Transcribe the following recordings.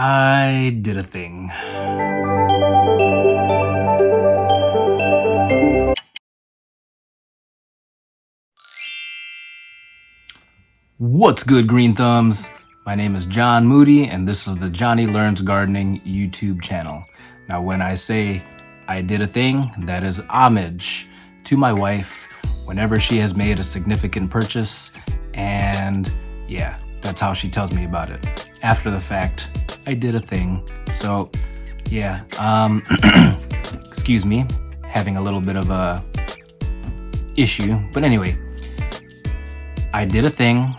I did a thing. What's good, Green Thumbs? My name is John Moody, and this is the Johnny Learns Gardening YouTube channel. Now, when I say I did a thing, that is homage to my wife whenever she has made a significant purchase, and yeah, that's how she tells me about it. After the fact, I did a thing. So, yeah, excuse me, having a little bit of a issue, but anyway, I did a thing.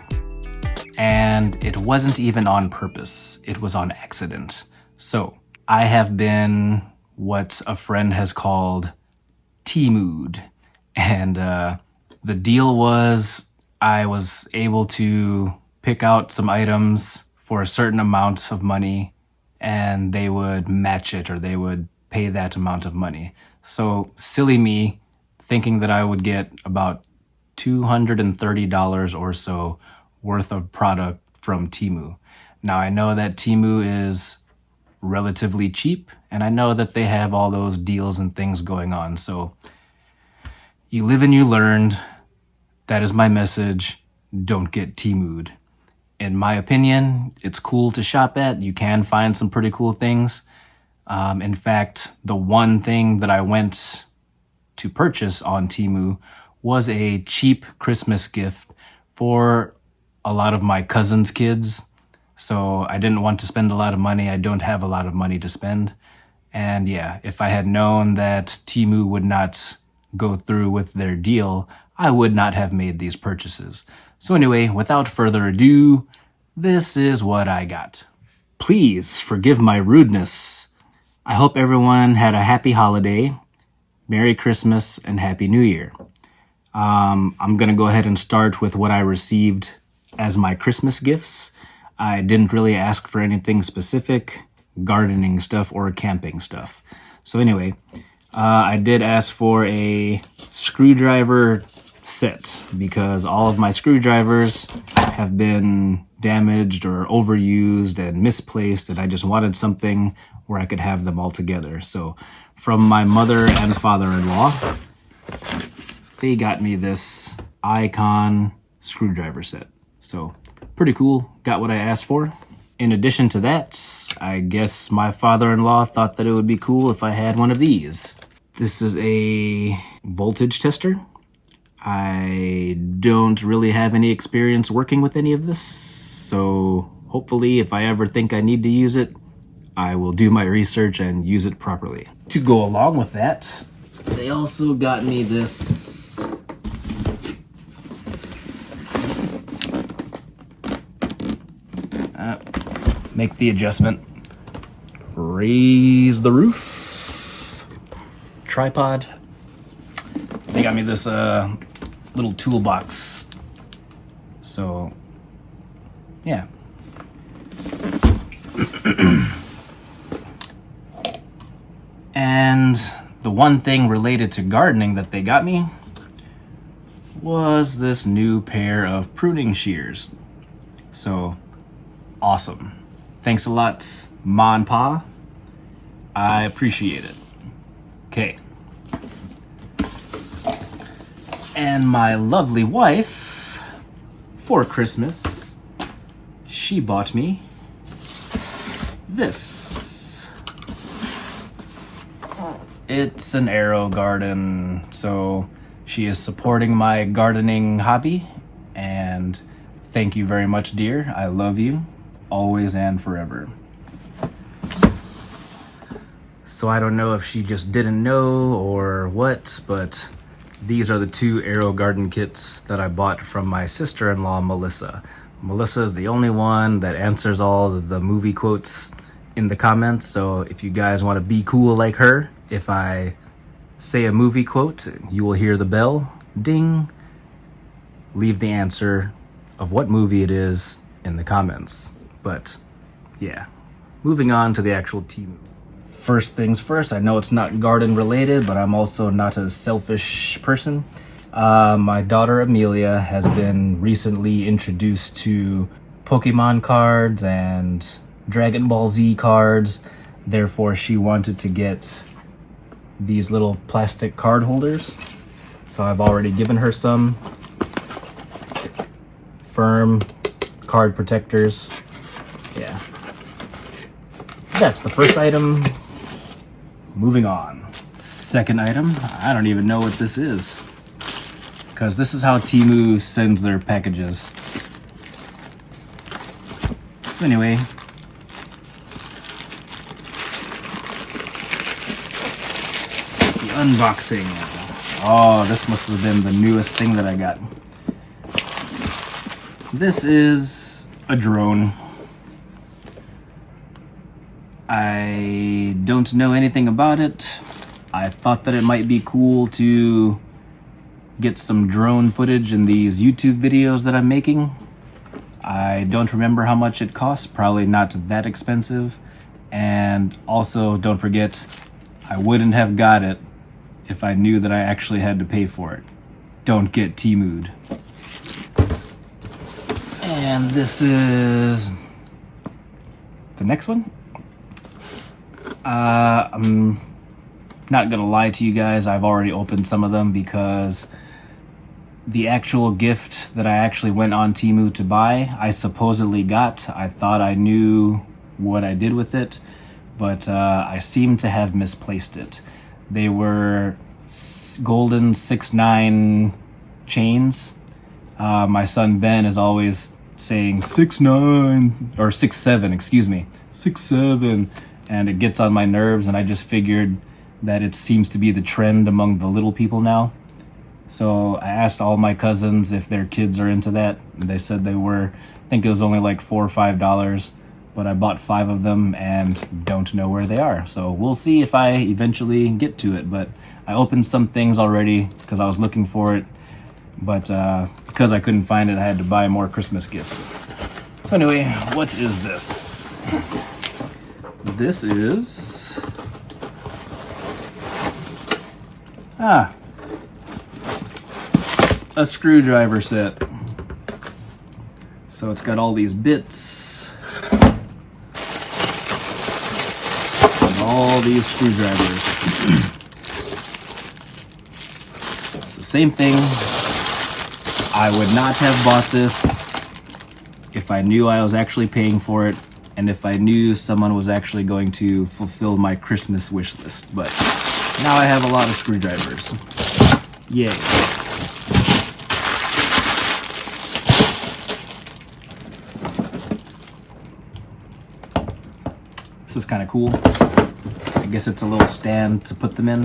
And it wasn't even on purpose. It was on accident. So I have been what a friend has called Temued. And the deal was I was able to pick out some items for a certain amount of money and they would match it or they would pay that amount of money. So silly me thinking that I would get about $230 or so worth of product from Temu. Now I know that Temu is relatively cheap and I know that they have all those deals and things going on. So you live and you learn. That is my message. Don't get Temued. In my opinion, it's cool to shop at. You can find some pretty cool things. In fact, the one thing that I went to purchase on Temu was a cheap Christmas gift for a lot of my cousins' kids. So I didn't want to spend a lot of money. I don't have a lot of money to spend. And yeah, if I had known that Temu would not go through with their deal, I would not have made these purchases. So anyway, without further ado, this is what I got. Please forgive my rudeness. I hope everyone had a happy holiday, Merry Christmas, and Happy New Year. I'm gonna go ahead and start with what I received as my Christmas gifts. I didn't really ask for anything specific, gardening stuff or camping stuff. So anyway, I did ask for a screwdriver set because all of my screwdrivers have been damaged or overused and misplaced, and I just wanted something where I could have them all together. So from my mother and father-in-law, they got me this Icon screwdriver set. So pretty cool, got what I asked for. In addition to that, I guess my father-in-law thought that it would be cool if I had one of these. This is a voltage tester. I don't really have any experience working with any of this, so hopefully if I ever think I need to use it, I will do my research and use it properly. To go along with that, they also got me this make the adjustment, raise the roof, tripod. They got me this little toolbox. So yeah. And the one thing related to gardening that they got me was this new pair of pruning shears. So awesome. Thanks a lot, Ma and Pa. I appreciate it. Okay. And my lovely wife, for Christmas, she bought me this. It's an arrow garden, so she is supporting my gardening hobby, and thank you very much, dear. I love you, always and forever. So I don't know if she just didn't know or what, but these are the two arrow garden kits that I bought from my sister-in-law, Melissa. Melissa is the only one that answers all the movie quotes in the comments, so if you guys want to be cool like her, if I say a movie quote, you will hear the bell, ding, leave the answer of what movie it is in the comments. But yeah, moving on to the actual Temu. First things first, I know it's not garden related, but I'm also not a selfish person. My daughter Amelia has been recently introduced to Pokemon cards and Dragon Ball Z cards. Therefore, she wanted to get these little plastic card holders. So I've already given her some firm card protectors. Yeah. That's the first item. Moving on. Second item, I don't even know what this is, because this is how Temu sends their packages. So anyway, the unboxing. Oh, this must have been the newest thing that I got. This is a drone. I don't know anything about it. I thought that it might be cool to get some drone footage in these YouTube videos that I'm making. I don't remember how much it costs, probably not that expensive. And also, don't forget, I wouldn't have got it if I knew that I actually had to pay for it. Don't get Temued. And this is the next one. I'm not gonna lie to you guys, I've already opened some of them because the actual gift that I actually went on Temu to buy, I supposedly got. I thought I knew what I did with it, but I seem to have misplaced it. They were golden 6'9" chains. My son Ben is always saying 6'9" or 6'7", excuse me, 6'7", and it gets on my nerves, and I just figured that it seems to be the trend among the little people now. So I asked all my cousins if their kids are into that. They said they were. I think it was only like $4 or $5, but I bought 5 of them and don't know where they are. So we'll see if I eventually get to it. But I opened some things already because I was looking for it. But because I couldn't find it, I had to buy more Christmas gifts. So anyway, what is this? This is... a screwdriver set. So it's got all these bits and all these screwdrivers. It's the same thing. I would not have bought this if I knew I was actually paying for it and if I knew someone was actually going to fulfill my Christmas wish list. But now I have a lot of screwdrivers. Yay. This is kind of cool. I guess it's a little stand to put them in.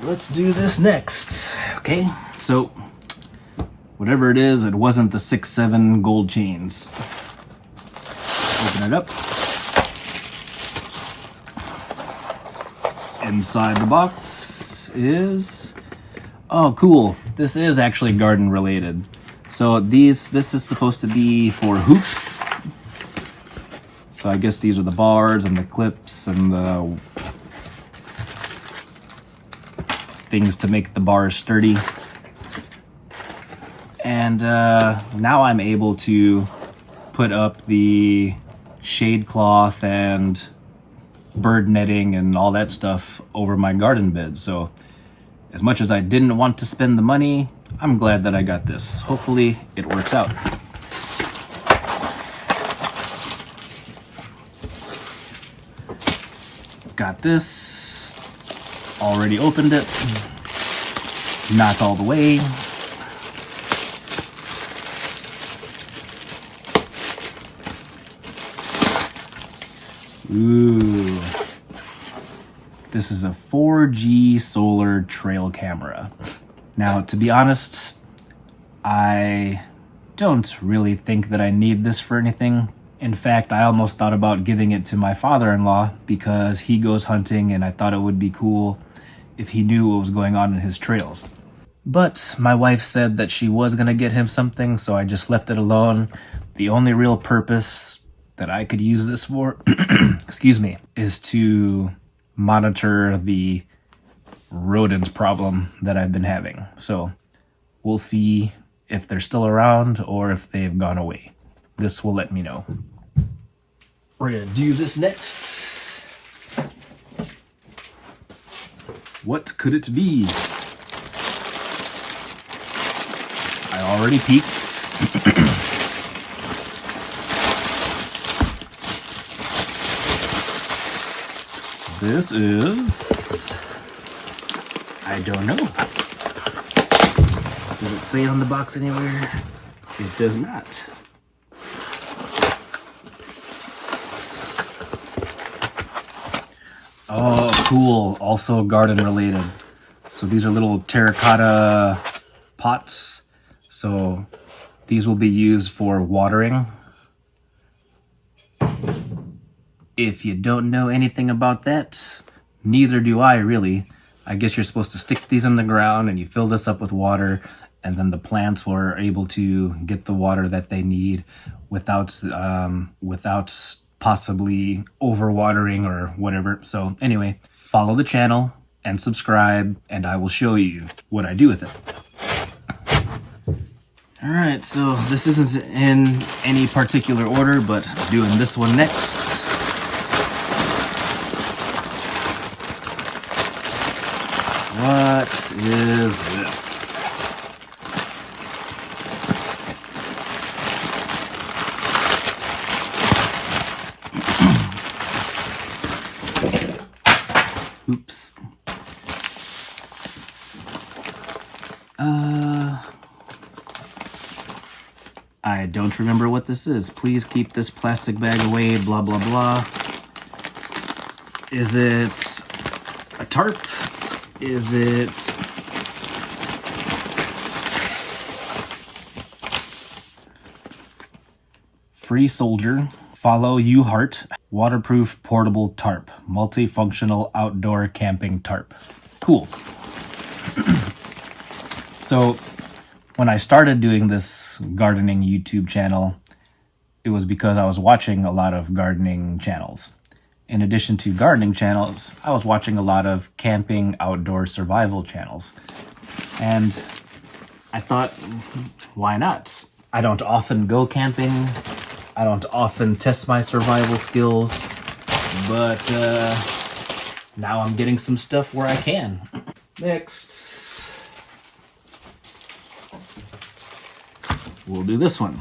Let's do this next. Okay, so whatever it is, it wasn't the 6'7" gold chains. Open it up. Inside the box is... oh, cool. This is actually garden related. So this is supposed to be for hoops. So I guess these are the bars and the clips and the things to make the bars sturdy. And now I'm able to put up the shade cloth and bird netting and all that stuff over my garden bed. So as much as I didn't want to spend the money, I'm glad that I got this. Hopefully it works out. Got this, already opened it, not all the way. Ooh, this is a 4G solar trail camera. Now, to be honest, I don't really think that I need this for anything. In fact, I almost thought about giving it to my father-in-law because he goes hunting and I thought it would be cool if he knew what was going on in his trails. But my wife said that she was going to get him something, so I just left it alone. The only real purpose that I could use this for, excuse me, is to monitor the rodent problem that I've been having. So we'll see if they're still around or if they've gone away. this will let me know. We're gonna do this next. What could it be? I already peeked. This is... I don't know. Does it say on the box anywhere? It does not. Oh, cool. Also garden related. So these are little terracotta pots. So these will be used for watering. If you don't know anything about that, neither do I really. I guess you're supposed to stick these in the ground and you fill this up with water, and then the plants were able to get the water that they need without possibly overwatering or whatever. So anyway, follow the channel and subscribe, and I will show you what I do with it. All right, so this isn't in any particular order, but doing this one next. What is this? Oops. I don't remember what this is. Please keep this plastic bag away, blah, blah, blah. Is it a tarp? Is it... Free Soldier, Follow You Heart, Waterproof Portable Tarp, Multifunctional Outdoor Camping Tarp. Cool. So, when I started doing this gardening YouTube channel, it was because I was watching a lot of gardening channels. In addition to gardening channels, I was watching a lot of camping, outdoor survival channels. And I thought, why not? I don't often go camping. I don't often test my survival skills. But now I'm getting some stuff where I can. Next, we'll do this one.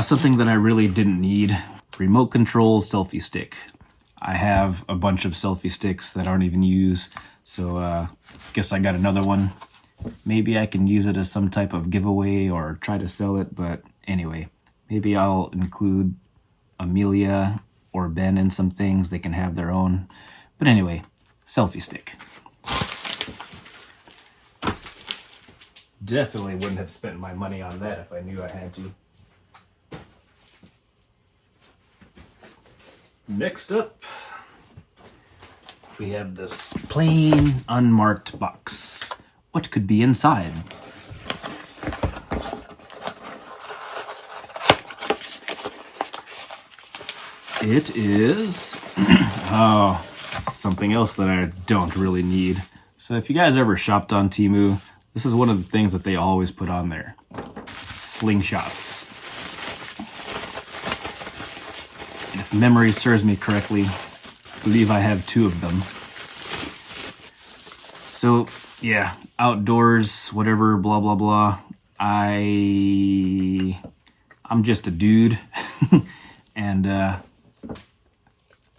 Something that I really didn't need. Remote control selfie stick. I have a bunch of selfie sticks that aren't even used, so guess I got another one. Maybe I can use it as some type of giveaway or try to sell it, but anyway, maybe I'll include Amelia or Ben in some things. They can have their own. But anyway, selfie stick. Definitely wouldn't have spent my money on that if I knew I had to. Next up, we have this plain, unmarked box. What could be inside? It is, something else that I don't really need. So if you guys ever shopped on Temu, this is one of the things that they always put on there. Slingshots. If memory serves me correctly, I believe I have 2 of them. So, yeah, outdoors, whatever, blah, blah, blah. I'm just a dude. And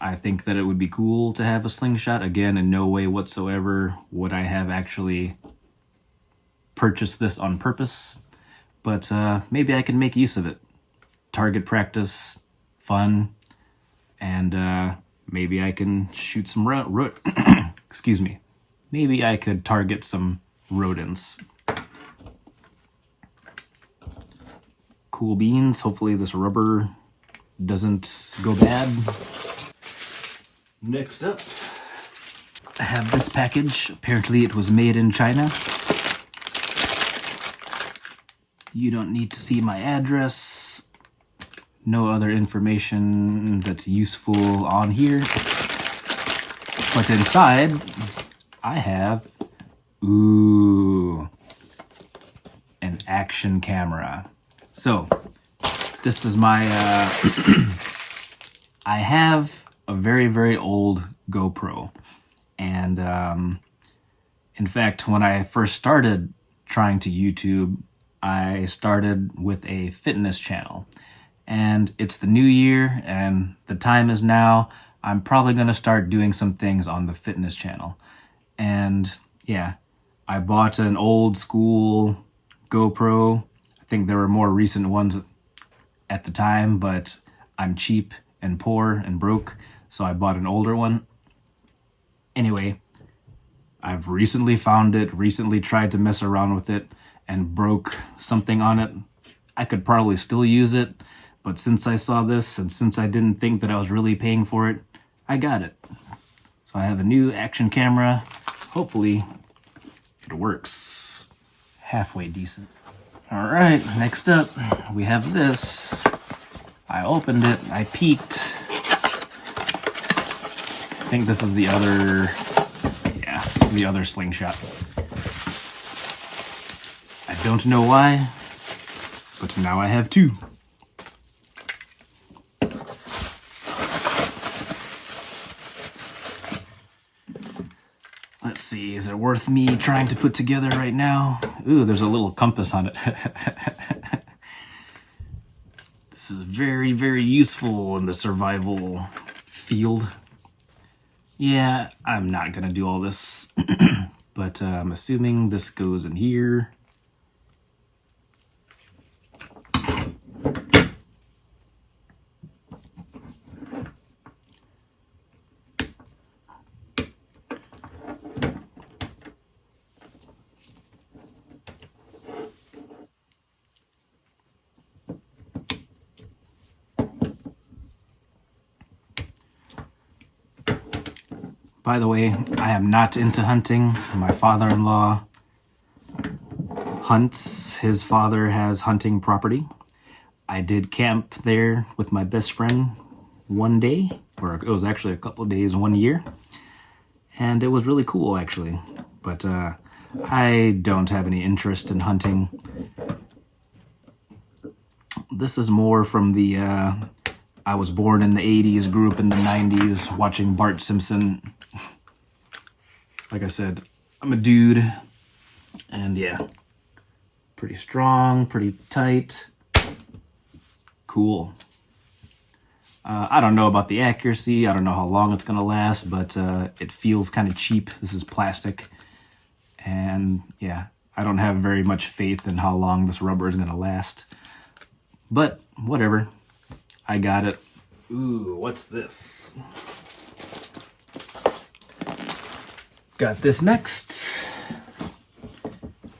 I think that it would be cool to have a slingshot. Again, in no way whatsoever would I have actually purchased this on purpose. But maybe I can make use of it. Target practice, fun. And maybe I can shoot some excuse me. Maybe I could target some rodents. Cool beans. Hopefully this rubber doesn't go bad. Next up, I have this package. Apparently it was made in China. You don't need to see my address. No other information that's useful on here. But inside, I have, action camera. So this is my, I have a very, very old GoPro. And in fact, when I first started trying to YouTube, I started with a fitness channel. And it's the new year and the time is now. I'm probably going to start doing some things on the fitness channel. And yeah, I bought an old school GoPro. I think there were more recent ones at the time, but I'm cheap and poor and broke, so I bought an older one. Anyway, I've recently found it, recently tried to mess around with it, and broke something on it. I could probably still use it, but since I saw this and since I didn't think that I was really paying for it, I got it. So I have a new action camera. Hopefully it works halfway decent. All right, next up we have this. I opened it, I peeked. I think this is the other, yeah, this is the other slingshot. I don't know why, but now I have two. Let's see, is it worth me trying to put together right now? Ooh, there's a little compass on it. This is very, very useful in the survival field. Yeah, I'm not gonna do all this, but I'm assuming this goes in here. By the way, I am not into hunting. My father-in-law hunts. His father has hunting property. I did camp there with my best friend one day, or it was actually a couple of days, one year. And it was really cool, actually. But I don't have any interest in hunting. This is more from the, I was born in the 80s, grew up in the 90s, watching Bart Simpson. Like I said, I'm a dude, and yeah, pretty strong, pretty tight, cool. I don't know about the accuracy, I don't know how long it's gonna last, but it feels kind of cheap. This is plastic, and yeah, I don't have very much faith in how long this rubber is gonna last, but whatever, I got it. Ooh, what's this? Got this next.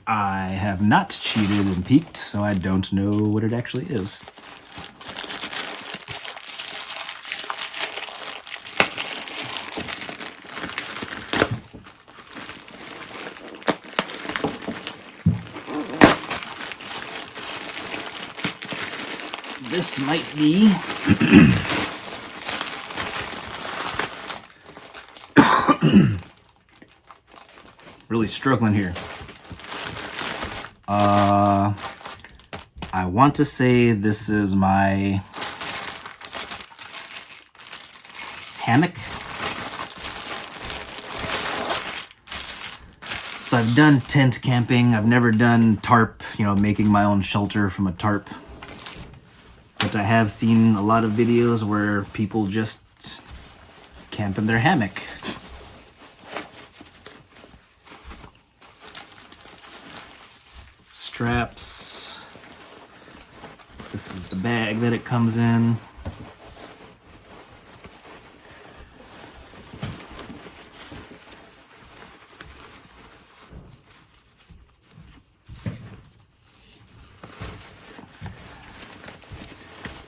I have not cheated and peeked, so I don't know what it actually is. This might be really struggling here. I want to say this is my hammock. So I've done tent camping. I've never done tarp, you know, making my own shelter from a tarp. But I have seen a lot of videos where people just camp in their hammock. Straps. This is the bag that it comes in.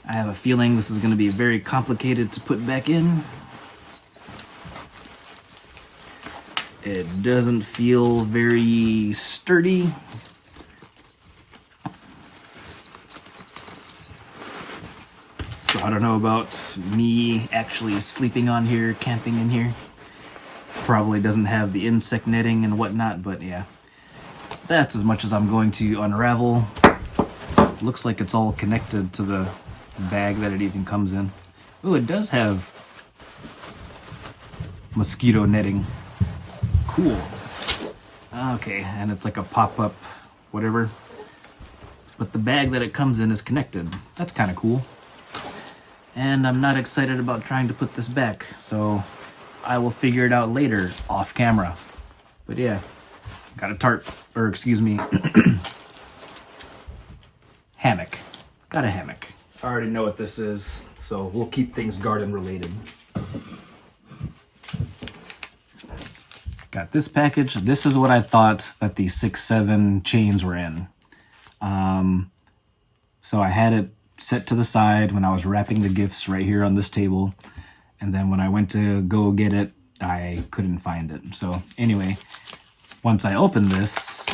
I have a feeling this is going to be very complicated to put back in. It doesn't feel very sturdy. So I don't know about me actually sleeping on here, camping in here. Probably doesn't have the insect netting and whatnot, but yeah. that's as much as I'm going to unravel. Looks like it's all connected to the bag that it even comes in. Oh, it does have mosquito netting. Cool. Okay, and it's like a pop-up whatever. But the bag that it comes in is connected. That's kind of cool. And I'm not excited about trying to put this back, so I will figure it out later off camera. But yeah, got a tarp, or excuse me, hammock. Got a hammock. I already know what this is, so we'll keep things garden related. Got this package. This is what I thought that the 6-7 chains were in. So I had it set to the side when I was wrapping the gifts right here on this table. And then when I went to go get it, I couldn't find it. So anyway, once I opened this,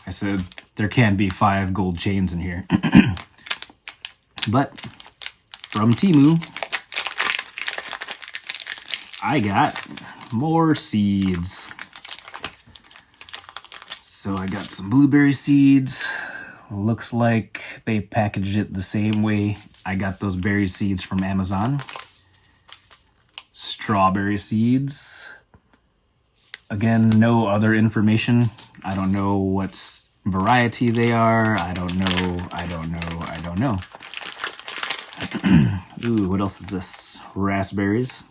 I said, there can't be 5 gold chains in here. But from Temu, I got more seeds. So I got some blueberry seeds. Looks like they packaged it the same way I got those berry seeds from Amazon. Strawberry seeds. Again, no other information. I don't know what variety they are. I don't know. Ooh, what else is this? Raspberries.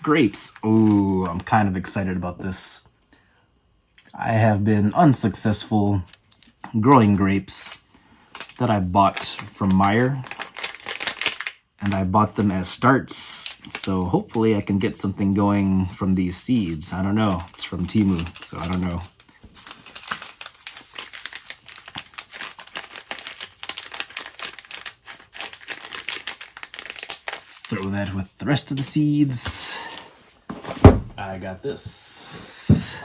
Grapes. Ooh, I'm kind of excited about this. I have been unsuccessful growing grapes that I bought from Meyer. And I bought them as starts. So hopefully I can get something going from these seeds. I don't know. It's from Temu, so I don't know. Throw that with the rest of the seeds. I got this.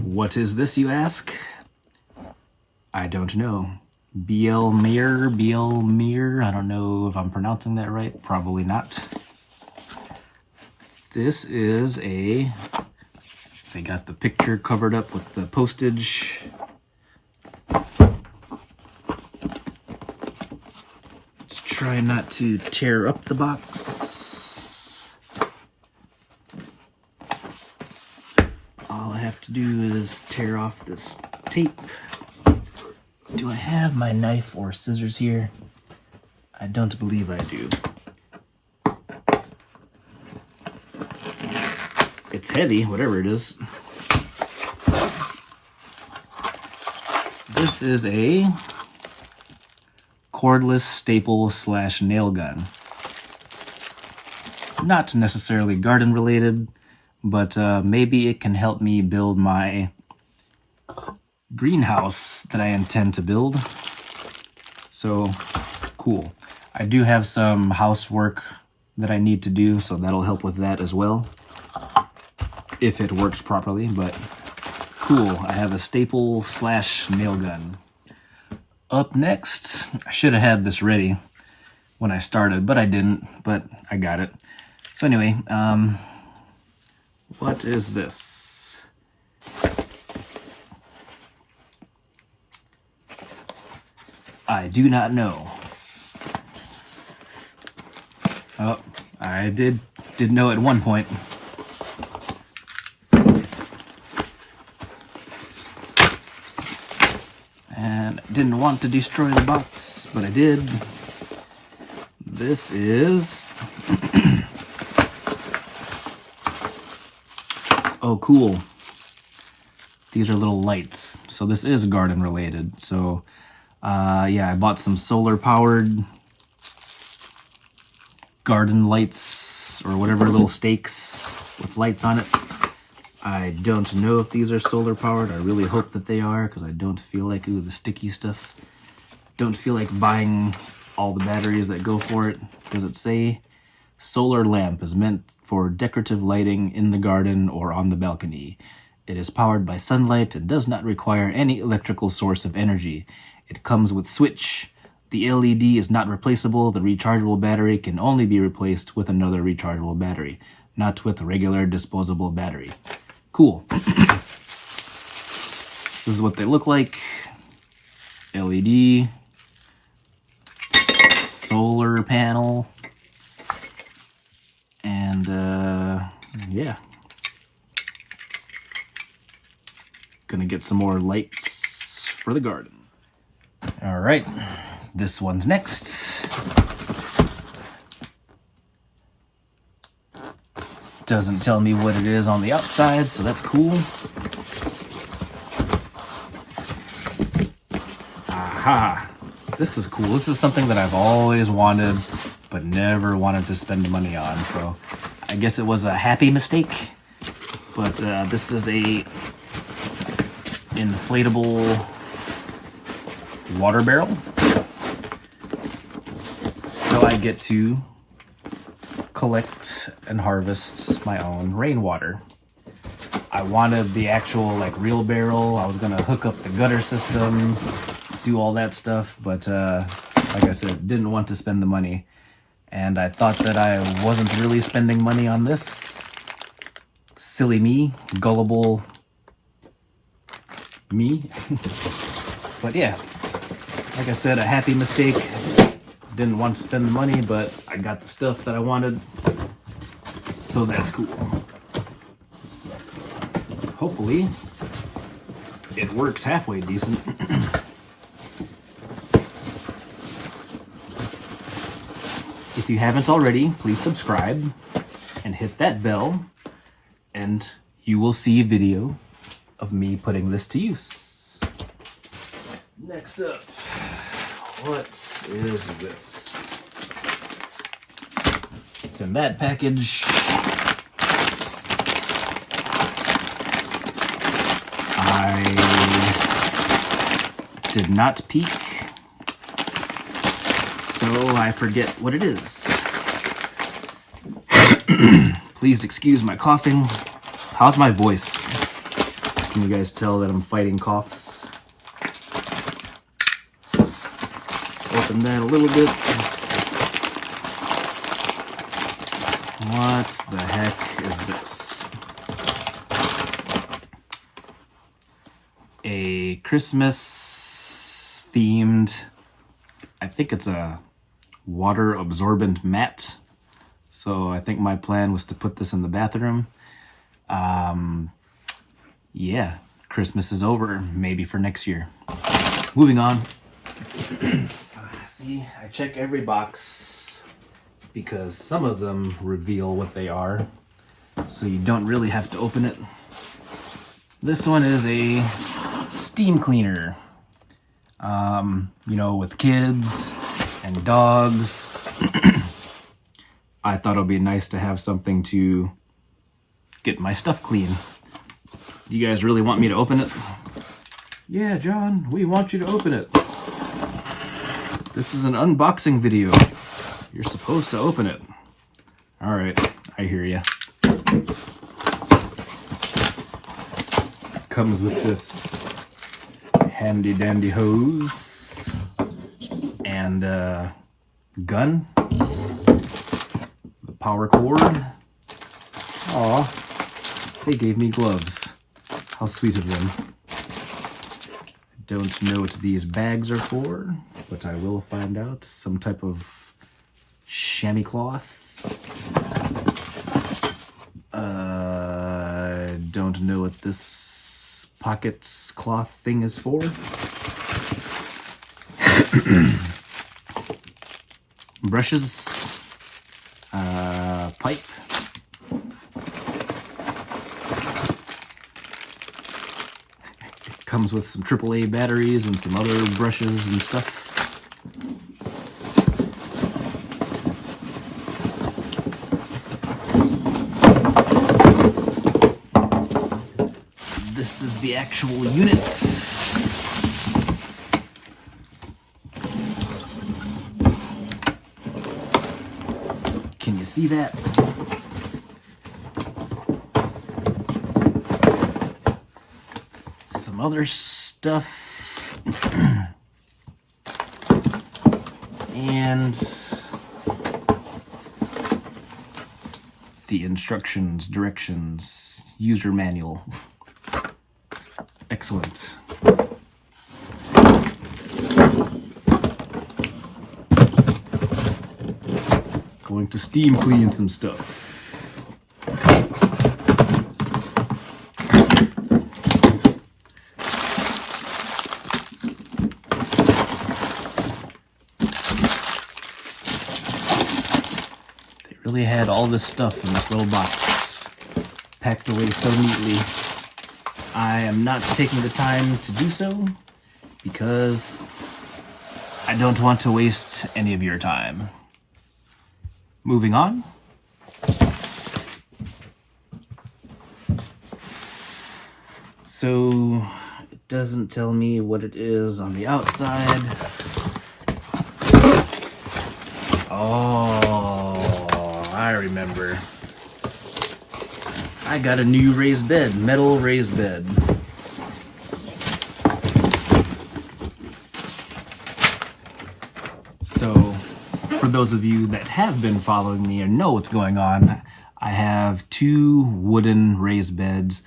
What is this, you ask? I don't know. Bielmir. I don't know if I'm pronouncing that right. Probably not. This is they got the picture covered up with the postage. Let's try not to tear up the box. All I have to do is tear off this tape. Do I have my knife or scissors here? I don't believe I do. It's heavy, whatever it is. This is a cordless staple / nail gun. Not necessarily garden related, but maybe it can help me build my greenhouse that I intend to build. So cool. I do have some housework that I need to do, so that'll help with that as well, if it works properly. But cool, I have a staple / nail gun. Up next, I should have had this ready when I started, but I didn't, but I got it. So anyway, what is this? I do not know. Oh, I did know at one point. And I didn't want to destroy the box, but I did. This is... Oh, cool. These are little lights. So this is garden related. So, yeah, I bought some solar powered garden lights or whatever, little stakes with lights on it. I don't know if these are solar powered. I really hope that they are, because I don't feel like, ooh, the sticky stuff. Don't feel like buying all the batteries that go for it. Does it say? Solar lamp is meant for decorative lighting in the garden or on the balcony. It is powered by sunlight and does not require any electrical source of energy. It comes with switch. The LED is not replaceable. The rechargeable battery can only be replaced with another rechargeable battery, not with a regular disposable battery. Cool. This is what they look like. LED, solar panel, and yeah. Gonna get some more lights for the garden. All right, this one's next. Doesn't tell me what it is on the outside, so that's cool. Aha! This is cool. This is something that I've always wanted, but never wanted to spend money on, so I guess it was a happy mistake. But this is a inflatable water barrel. So I get to collect and harvest my own rainwater. I wanted the actual like real barrel. I was gonna hook up the gutter system, do all that stuff, but like I said, didn't want to spend the money. And I thought that I wasn't really spending money on this. Silly me, gullible me. But yeah, like I said, a happy mistake. Didn't want to spend the money, but I got the stuff that I wanted, so that's cool. Hopefully it works halfway decent. If you haven't already, please subscribe and hit that bell, and you will see a video of me putting this to use. Next up, what is this? It's in that package. I did not peek, so I forget what it is. Please excuse my coughing. How's my voice? Can you guys tell that I'm fighting coughs? Just open that a little bit. What the heck is this? A Christmas themed, I think it's a water absorbent mat. So I think my plan was to put this in the bathroom. Yeah, Christmas is over, maybe for next year. Moving on. See, I check every box because some of them reveal what they are, so you don't really have to open it. This one is a steam cleaner. You know, with kids and dogs. I thought it would be nice to have something to get my stuff clean. You guys really want me to open it? Yeah, John, we want you to open it. This is an unboxing video. You're supposed to open it. All right, I hear ya. Comes with this handy dandy hose and gun, the power cord. Aw, they gave me gloves. How sweet of them. I don't know what these bags are for, but I will find out. Some type of chamois cloth. Don't know what this pockets cloth thing is for. Brushes, pipe, it comes with some AAA batteries and some other brushes and stuff. This is the actual units. Can you see that? Some other stuff. and the instructions, directions, user manual. Excellent. Going to steam clean some stuff. They really had all this stuff in this little box, packed away so neatly. I am not taking the time to do so because I don't want to waste any of your time. Moving on. So it doesn't tell me what it is on the outside. Oh, I remember. I got a new raised bed, metal raised bed. So, for those of you that have been following me and know what's going on, I have 2 wooden raised beds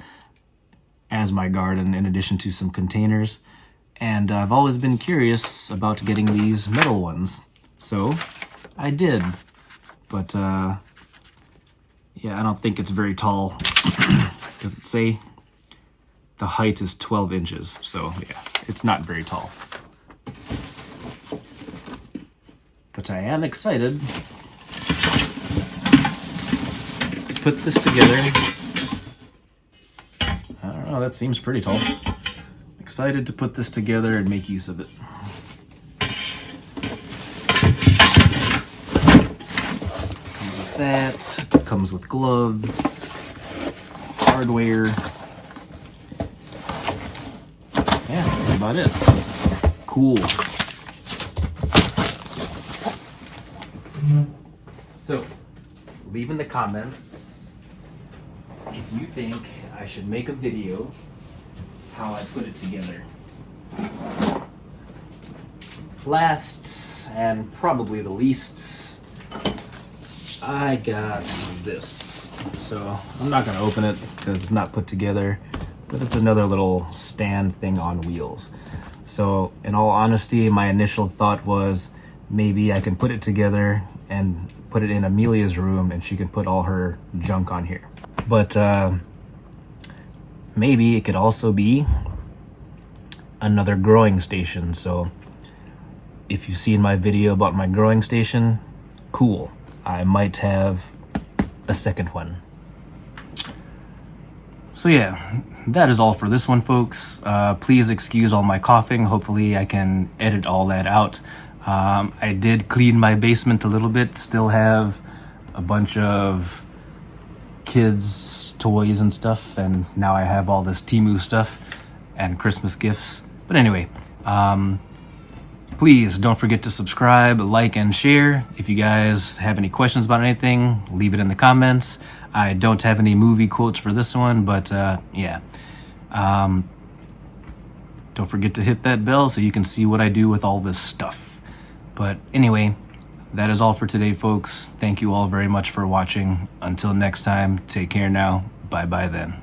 as my garden in addition to some containers. And I've always been curious about getting these metal ones. So, I did. But, yeah, I don't think it's very tall. Does it say? The height is 12 inches. So, yeah, it's not very tall. But I am excited to put this together. I don't know, that seems pretty tall. Excited to put this together and make use of it. Comes with that, comes with gloves, hardware. Yeah, that's about it. Cool. So, leave in the comments if you think I should make a video how I put it together. Last, and probably the least, I got this. So, I'm not going to open it because it's not put together, but it's another little stand thing on wheels. So, in all honesty, my initial thought was maybe I can put it together and put it in Amelia's room and she can put all her junk on here. But maybe it could also be another growing station. So if you've seen my video about my growing station, cool. I might have a second one. So yeah, that is all for this one, folks. Please excuse all my coughing. Hopefully I can edit all that out. I did clean my basement a little bit, still have a bunch of kids' toys and stuff, and now I have all this Temu stuff and Christmas gifts. But anyway, please don't forget to subscribe, like, and share. If you guys have any questions about anything, leave it in the comments. I don't have any movie quotes for this one, but yeah. Don't forget to hit that bell so you can see what I do with all this stuff. But anyway, that is all for today, folks. Thank you all very much for watching. Until next time, take care now. Bye-bye then.